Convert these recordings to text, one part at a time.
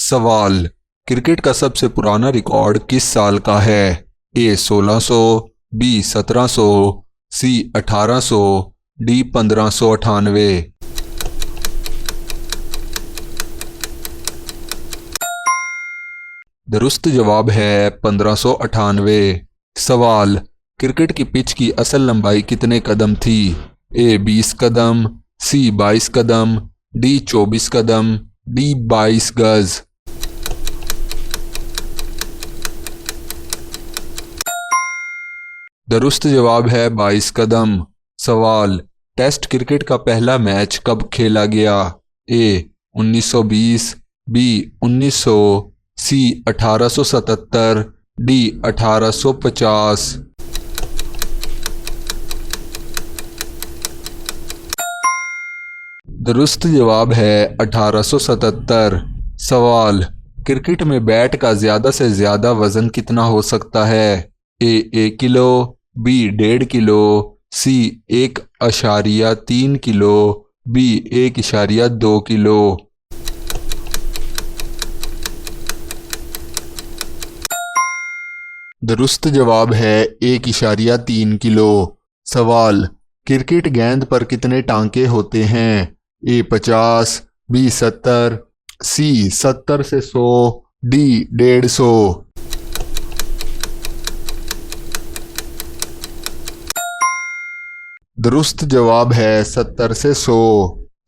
सवाल, क्रिकेट का सबसे पुराना रिकॉर्ड किस साल का है? ए 1600, बी 1700, सी 1800, डी 1598। दुरुस्त जवाब है 1598। सवाल, क्रिकेट की पिच की असल लंबाई कितने कदम थी? ए 20 कदम, सी 22 कदम, डी 24 कदम, डी 22 गज। दुरुस्त जवाब है 22 कदम। सवाल, टेस्ट क्रिकेट का पहला मैच कब खेला गया? ए 1920, बी 1900, सी 1877, डी 1850। दुरुस्त जवाब है 1877। सवाल, क्रिकेट में बैट का ज़्यादा से ज़्यादा वज़न कितना हो सकता है? ए 1 किलो, बी 1.5 किलो, सी 1.3 किलो, बी 1.2 किलो। दुरुस्त जवाब है 1.3 किलो। सवाल, क्रिकेट गेंद पर कितने टांके होते हैं? ए 50, बी 70, सी 70 से 100, डी 150। दुरुस्त जवाब है 70 से 100।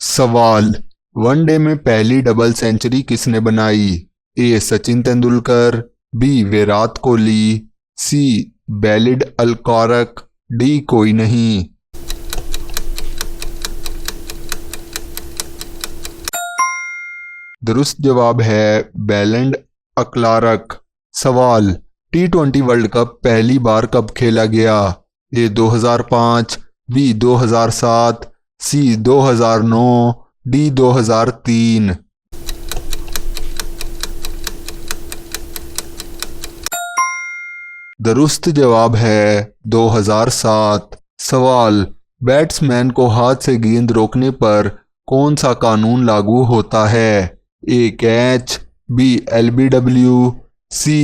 सवाल, वनडे में पहली डबल सेंचुरी किसने बनाई? ए सचिन तेंदुलकर, बी विराट कोहली, सी बेलिड अलकारक, डी कोई नहीं। दुरुस्त जवाब है बेलेंड अक्लारक। सवाल, T20 वर्ल्ड कप पहली बार कब खेला गया? ए 2005, बी 2007, सी 2009, डी 2003। दुरुस्त जवाब है 2007। सवाल, बैट्समैन को हाथ से गेंद रोकने पर कौन सा कानून लागू होता है? ए कैच, बी LBW, सी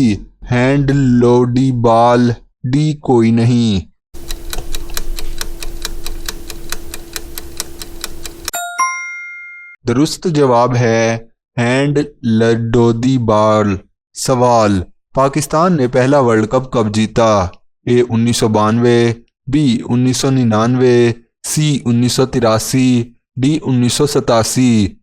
हैंड लोडी बॉल, डी कोई नहीं। दुरुस्त जवाब है हैंड लडोदी बॉल। सवाल, पाकिस्तान ने पहला वर्ल्ड कप कब जीता? ए 1992, बी 1999, सी 1983, डी 1987।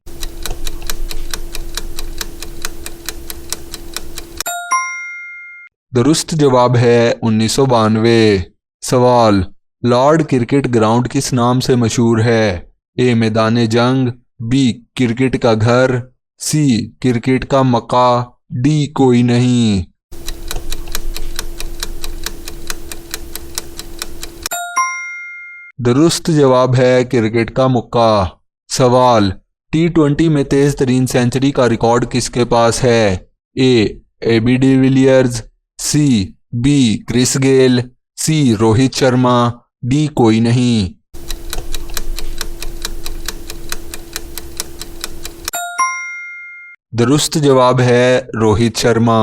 दुरुस्त जवाब है 1992। सवाल, लॉर्ड क्रिकेट ग्राउंड किस नाम से मशहूर है? ए मैदान जंग, बी क्रिकेट का घर, सी क्रिकेट का मक्का, डी कोई नहीं। दुरुस्त जवाब है क्रिकेट का मुक्का। सवाल, T20 में तेज तरीन सेंचुरी का रिकॉर्ड किसके पास है? A AB de Villiers, C B Chris Gayle, C Rohit Sharma, D कोई नहीं। दुरुस्त जवाब है रोहित शर्मा।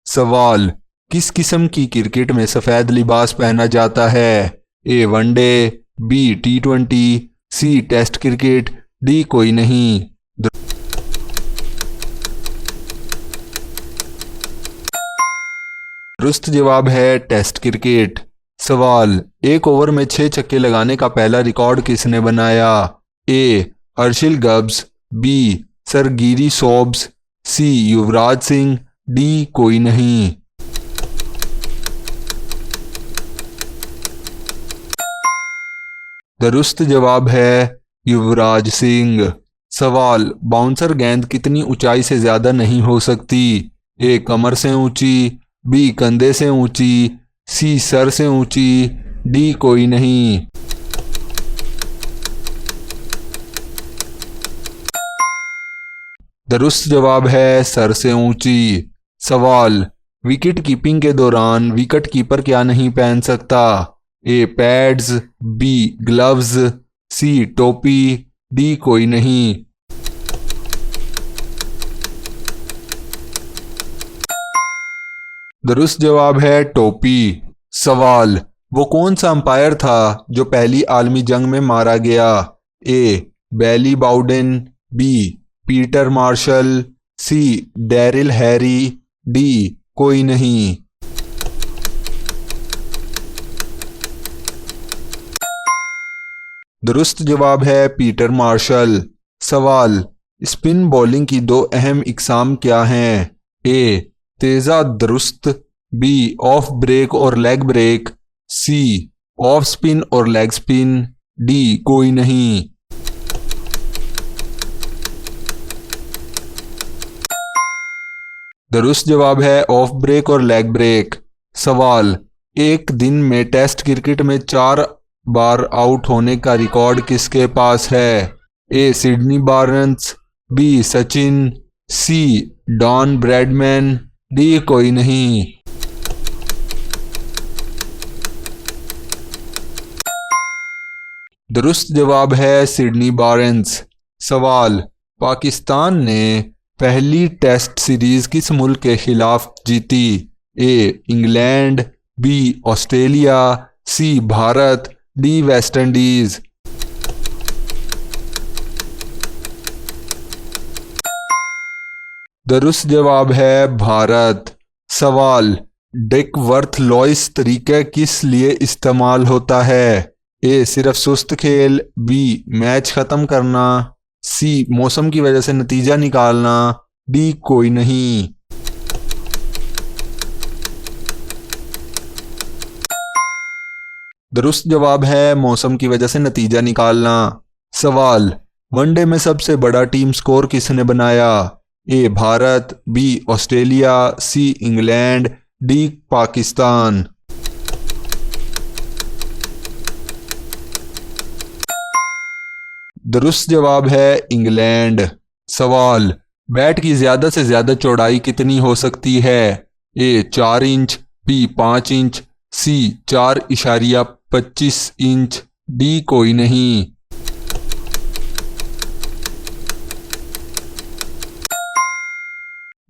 सवाल, किस किस्म की क्रिकेट में सफ़ेद लिबास पहना जाता है? ए वनडे, बी T20, सी टेस्ट क्रिकेट, डी कोई नहीं। दुरुस्त जवाब है टेस्ट क्रिकेट। सवाल, एक ओवर में 6 छक्के लगाने का पहला रिकॉर्ड किसने बनाया? ए अर्शिल गब्स, बी सर गिरी सोब्स, सी युवराज सिंह, डी कोई नहीं। दुरुस्त जवाब है युवराज सिंह। सवाल, बाउंसर गेंद कितनी ऊंचाई से ज़्यादा नहीं हो सकती? ए कमर से ऊंची, बी कंधे से ऊंची, सी सर से ऊंची, डी कोई नहीं। दुरुस्त जवाब है सर से ऊंची। सवाल, विकेट कीपिंग के दौरान विकेट कीपर क्या नहीं पहन सकता? ए पैड्स, बी ग्लव्स, सी टोपी, डी कोई नहीं। दुरुस्त जवाब है टोपी। सवाल, वो कौन सा अंपायर था जो पहली आलमी जंग में मारा गया? A Bailey Bowden, B Peter Marshall, C Darryl Harry, D कोई नहीं। दुरुस्त जवाब है पीटर मार्शल। सवाल, स्पिन बॉलिंग की दो अहम इकसाम क्या हैं? ए तेज़ा दुरुस्त, बी ऑफ ब्रेक और leg break, C off spin और लेग स्पिन, डी कोई नहीं। दुरुस्त जवाब है ऑफ ब्रेक और लेग ब्रेक। सवाल, एक दिन में टेस्ट क्रिकेट में 4 बार आउट होने का रिकॉर्ड किसके पास है? A Sydney Barnes, B Sachin, C Don Bradman, D कोई नहीं। दुरुस्त जवाब है सिडनी बार्न्स। सवाल, पाकिस्तान ने पहली टेस्ट सीरीज किस मुल्क के खिलाफ जीती? A England, B Australia, C Bharat, D West Indies. दुरुस्त जवाब है भारत। सवाल, डेकवर्थ लॉइस तरीका किस लिए इस्तेमाल होता है? ए सिर्फ सुस्त खेल, बी मैच ख़त्म करना, सी मौसम की वजह से नतीजा निकालना, डी कोई नहीं। दुरुस्त जवाब है मौसम की वजह से नतीजा निकालना। सवाल, वनडे में सबसे बड़ा टीम स्कोर किसने बनाया? A Bharat, B Australia, C England, D Pakistan. दुरुस्त जवाब है इंग्लैंड। सवाल, बैट की ज़्यादा से ज़्यादा चौड़ाई कितनी हो सकती है? ए 4 इंच, बी 5 इंच, सी 4.25 इंच, डी कोई नहीं।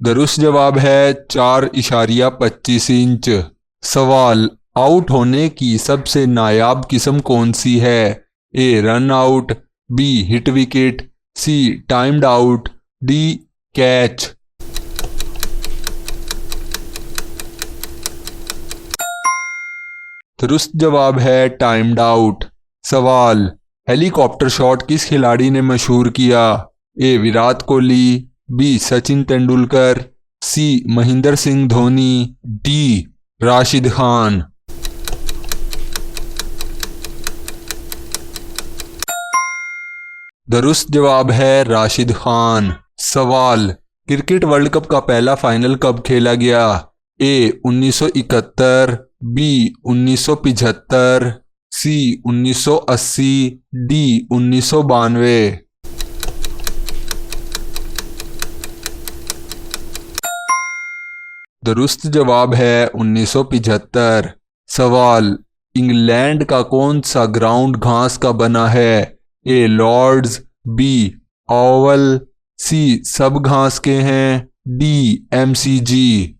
दुरुस्त जवाब है 4.25 इंच। सवाल, आउट होने की सबसे नायाब किस्म कौन सी है? A run out, B hit wicket, C timed out, D catch. दुरुस्त जवाब है टाइम्ड आउट। सवाल, हेलीकॉप्टर शॉट किस खिलाड़ी ने मशहूर किया? A Virat Kohli, B Sachin Tendulkar, C Mahendra Singh Dhoni, D Rashid Khan. दुरुस्त जवाब है राशिद खान। सवाल, क्रिकेट वर्ल्ड कप का पहला फाइनल कब खेला गया? ए 1971, बी 1975, सी 1980, डी 1992। दुरुस्त जवाब है 1975। सवाल, इंग्लैंड का कौन सा ग्राउंड घास का बना है? ए लॉर्ड्स, बी ओवल, सी सब घास के हैं, डी एमसीजी।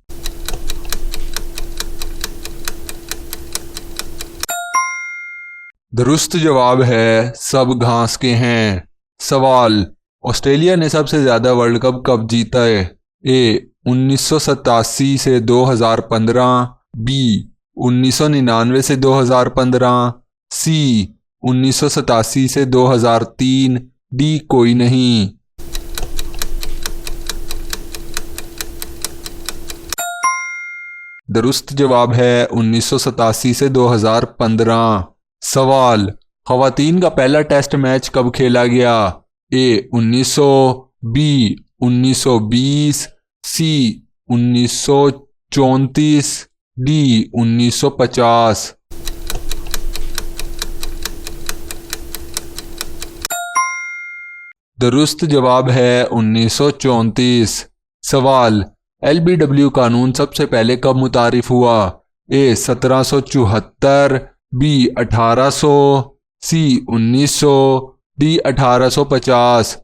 दुरुस्त जवाब है सब घास के हैं। सवाल, ऑस्ट्रेलिया ने सबसे ज़्यादा वर्ल्ड कप कब जीता है? ए 1987 से 2015, बी 1999 से 2015, सी 1987 से 2003, डी कोई नहीं। दुरुस्त जवाब है 1987 से 2015। सवाल, ख़वातीन का पहला टेस्ट मैच कब खेला गया? ए 1900, बी 1920, सी 1934, डी 1950। दुरुस्त जवाब है 1934। सवाल, LBW कानून सबसे पहले कब मुतारिफ हुआ? ए 1774, बी 1800, सी 1900, डी 1850।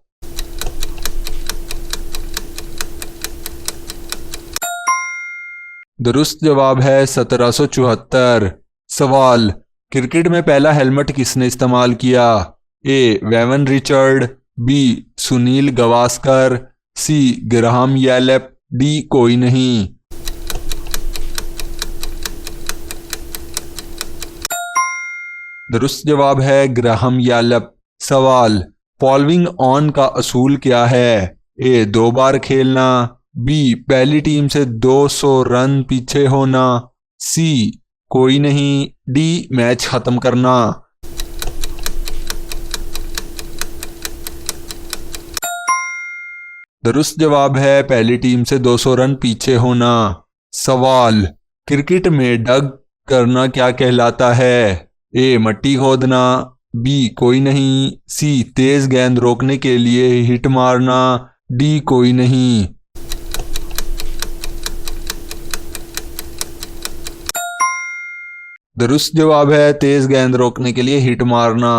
दुरुस्त जवाब है 1774। सवाल, क्रिकेट में पहला हेलमेट किसने इस्तेमाल किया? A Vivian Richard, B Sunil Gavaskar, C Graham Yallop, D कोई नहीं। दुरुस्त जवाब है ग्राहम येलेप। सवाल, फॉलोइंग ऑन का असूल क्या है? ए 2 बार खेलना, बी पहली टीम से 200 रन पीछे होना, सी कोई नहीं, डी मैच खत्म करना। दुरुस्त जवाब है पहली टीम से 200 रन पीछे होना। सवाल, क्रिकेट में डग करना क्या कहलाता है? ए मट्टी खोदना, बी कोई नहीं, सी तेज गेंद रोकने के लिए हिट मारना, डी कोई नहीं। दुरुस्त जवाब है तेज गेंद रोकने के लिए हिट मारना।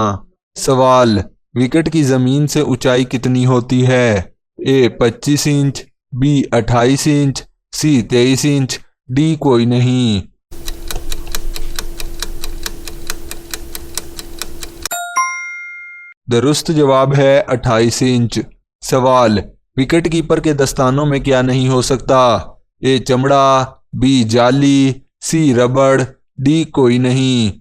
सवाल, विकेट की जमीन से ऊंचाई कितनी होती है? ए 25 इंच, बी 28 इंच, सी 23 इंच, डी कोई नहीं। दुरुस्त जवाब है 28 इंच। सवाल, विकेट कीपर के दस्तानों में क्या नहीं हो सकता? ए चमड़ा, बी जाली, सी रबड़, डी कोई नहीं।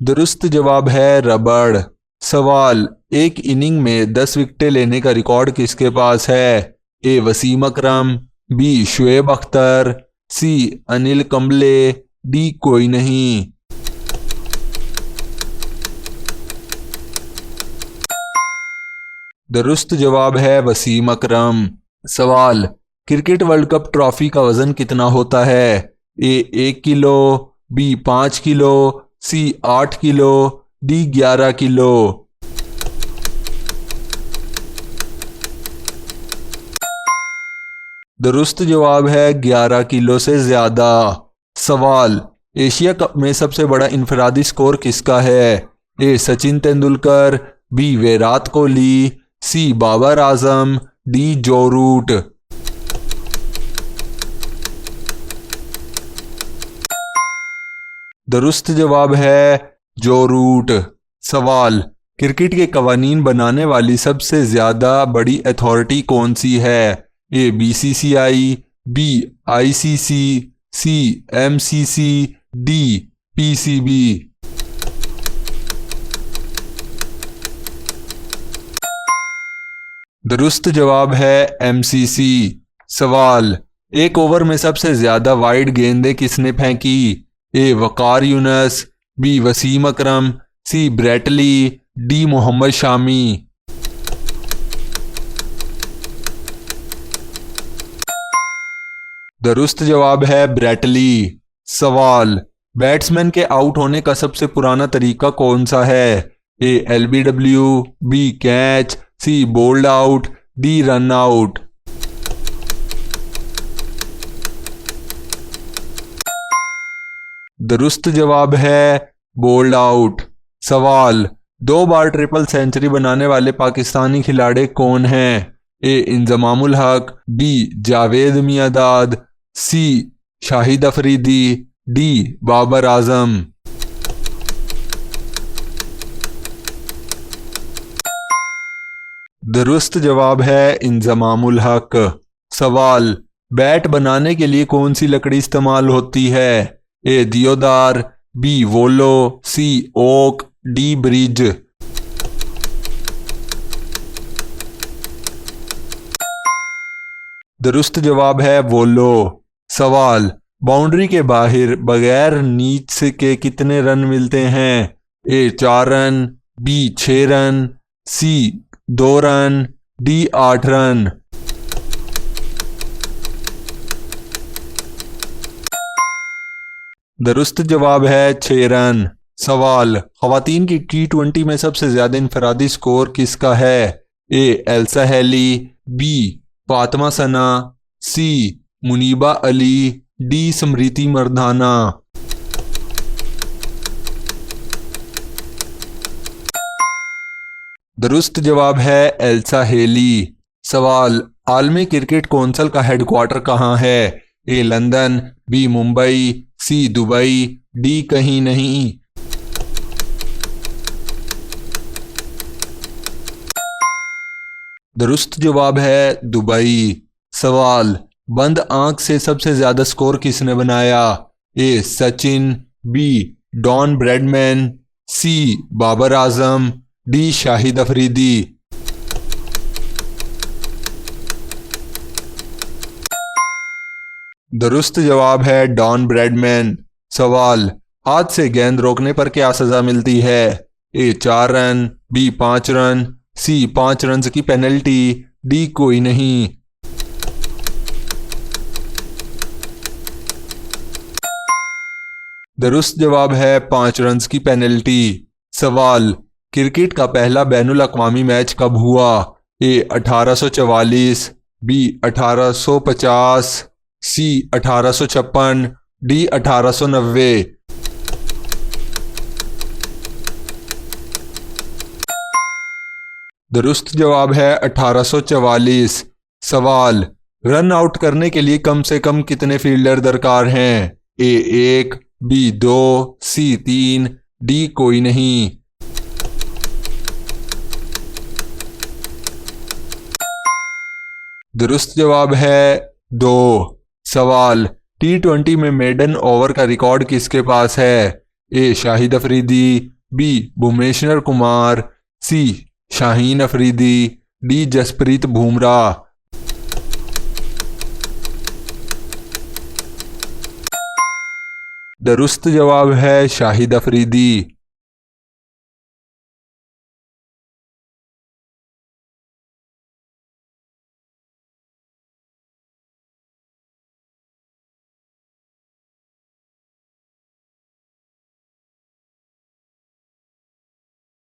दुरुस्त जवाब है रबड़। सवाल, एक इनिंग में 10 विकेटें लेने का रिकॉर्ड किसके पास है? ए वसीम अकरम, बी शुएब अख्तर, सी अनिल कुंबले, डी कोई नहीं। दुरुस्त जवाब है वसीम अकरम। सवाल, क्रिकेट वर्ल्ड कप ट्रॉफी का वजन कितना होता है? ए 1 किलो, बी 5 किलो, सी 8 किलो, डी 11 किलो। दुरुस्त जवाब है 11 किलो से ज्यादा। सवाल, एशिया कप में सबसे बड़ा इनफरादी स्कोर किसका है? ए सचिन तेंदुलकर, बी विराट कोहली, सी बाबर आजम, डी जो रूट। दुरुस्त जवाब है जो रूट। सवाल, क्रिकेट के कवानीन बनाने वाली सबसे ज्यादा बड़ी अथॉरिटी कौन सी है? ए बीसीसीआई, बी आईसीसी, सी एमसीसी, डी पीसीबी। दुरुस्त जवाब है एमसीसी। सवाल, एक ओवर में सबसे ज्यादा वाइड गेंदें किसने फेंकी? ए वकार यूनस, बी वसीम अकरम, सी ब्रेटली, डी मोहम्मद शामी। दुरुस्त जवाब है ब्रेटली। सवाल, बैट्समैन के आउट होने का सबसे पुराना तरीका कौन सा है? A LBW, B catch, C bowled out, D run out. दुरुस्त जवाब है बोल्ड आउट। सवाल, 2 बार ट्रिपल सेंचुरी बनाने वाले पाकिस्तानी खिलाड़ी कौन हैं? ए इंजमामुल हक, बी जावेद मियांदाद, सी शाहिद अफरीदी, डी बाबर आजम। दुरुस्त जवाब है इंजमामुल हक। सवाल, बैट बनाने के लिए कौन सी लकड़ी इस्तेमाल होती है? ए दियोदार, बी वोलो, सी ओक, डी ब्रिज। दुरुस्त जवाब है वोलो। सवाल, बाउंड्री के बाहर बगैर नीच से के कितने रन मिलते हैं? ए 4 रन, बी 6 रन, सी 2 रन, डी 8 रन। दुरुस्त जवाब है 6 रन। सवाल, खवातीन की T20 में सबसे ज्यादा इनफरादी स्कोर किसका है? ए एल्सा हेली, बी फातिमा सना, सी मुनीबा अली, डी स्मृति मर्दाना। दुरुस्त जवाब है एल्सा हेली। सवाल, आलमी क्रिकेट कौंसिल का हेडक्वार्टर कहाँ है? ए लंदन, बी मुंबई, सी दुबई, डी कहीं नहीं। दुरुस्त जवाब है दुबई। सवाल, बंद आंख से सबसे ज्यादा स्कोर किसने बनाया? ए सचिन, बी डॉन ब्रैडमैन, सी बाबर आजम, डी शाहिद अफरीदी। दुरुस्त जवाब है डॉन ब्रैडमैन। सवाल, हाथ से गेंद रोकने पर क्या सजा मिलती है? ए 4 रन, बी 5 रन, सी 5 रन की पेनल्टी, डी कोई नहीं। दुरुस्त जवाब है 5 रन की पेनल्टी। सवाल, क्रिकेट का पहला बैनुल अक़वामी मैच कब हुआ? ए 1844, बी 1850, सी 1856, डी 1890। दुरुस्त जवाब है 1844। सवाल, रन आउट करने के लिए कम से कम कितने फील्डर दरकार हैं? ए 1, बी 2, सी 3, डी कोई नहीं। दुरुस्त जवाब है 2। सवाल, T20 में मेडन ओवर का रिकॉर्ड किसके पास है? ए शाहिद अफरीदी, बी भुवनेश्वर कुमार, सी शाहीन अफरीदी, डी जसप्रीत बुमराह। दुरुस्त जवाब है शाहिद अफरीदी।